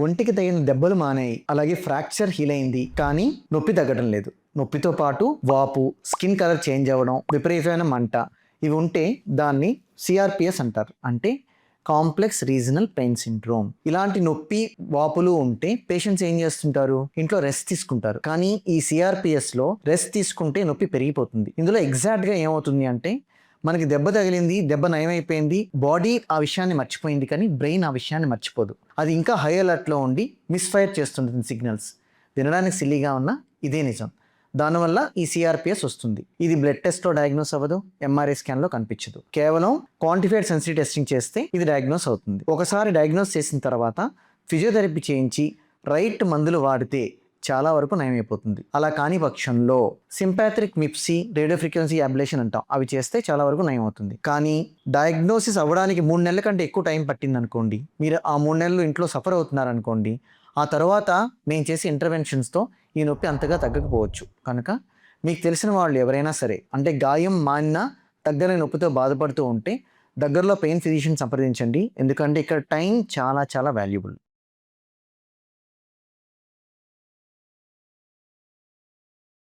ఒంటికి తగిన దెబ్బలు మానాయి, అలాగే ఫ్రాక్చర్ హీల్ అయింది, కానీ నొప్పి తగ్గడం లేదు. నొప్పితో పాటు వాపు, స్కిన్ కలర్ చేంజ్ అవ్వడం, విపరీతమైన మంట ఇవి ఉంటే దాన్ని సిఆర్పిఎస్ అంటారు. అంటే కాంప్లెక్స్ రీజనల్ పెయిన్ సిండ్రోమ్. ఇలాంటి నొప్పి వాపులు ఉంటే పేషెంట్స్ ఏం చేస్తుంటారు, ఇంట్లో రెస్ట్ తీసుకుంటారు. కానీ ఈ సిఆర్పిఎస్లో రెస్ట్ తీసుకుంటే నొప్పి పెరిగిపోతుంది. ఇందులో ఎగ్జాక్ట్గా ఏమవుతుంది అంటే మనకి దెబ్బ తగిలింది, దెబ్బ నయమైపోయింది, బాడీ ఆ విషయాన్ని మర్చిపోయింది, కానీ బ్రెయిన్ ఆ విషయాన్ని మర్చిపోదు. అది ఇంకా హై అలర్ట్లో ఉండి మిస్ఫైర్ చేస్తుంటుంది సిగ్నల్స్. వినడానికి సిల్లీగా ఉన్నా ఇదే నిజం. దానివల్ల ఈ సిఆర్పిఎస్ వస్తుంది. ఇది బ్లడ్ టెస్ట్లో డయాగ్నోస్ అవ్వదు, ఎంఆర్ఐ స్కాన్లో కనిపించదు. కేవలం క్వాంటిఫైడ్ సెన్సిటివ్ టెస్టింగ్ చేస్తే ఇది డయాగ్నోస్ అవుతుంది. ఒకసారి డయాగ్నోస్ చేసిన తర్వాత ఫిజియోథెరపీ చేయించి రైట్ మందులు వాడితే చాలా వరకు నయమైపోతుంది. అలా కాని పక్షంలో సింపాథిక్ మిప్సీ, రేడియో ఫ్రీక్వెన్సీ అబ్లేషన్ అంటాం, అవి చేస్తే చాలా వరకు నయం అవుతుంది. కానీ డయాగ్నోసిస్ అవ్వడానికి 3 నెలల కంటే ఎక్కువ టైం పట్టింది అనుకోండి, మీరు ఆ 3 నెలలు ఇంట్లో సఫర్ అవుతున్నారనుకోండి, ఆ తర్వాత మేము చేసే ఇంటర్వెన్షన్స్తో ఈ నొప్పి అంతగా తగ్గకపోవచ్చు. కనుక మీకు తెలిసిన వాళ్ళు ఎవరైనా సరే, అంటే గాయం మానినా తగ్గని నొప్పితో బాధపడుతూ ఉంటే దగ్గరలో పెయిన్ ఫిజిషియన్ సంప్రదించండి. ఎందుకంటే ఇక్కడ టైం చాలా చాలా వాల్యుబుల్.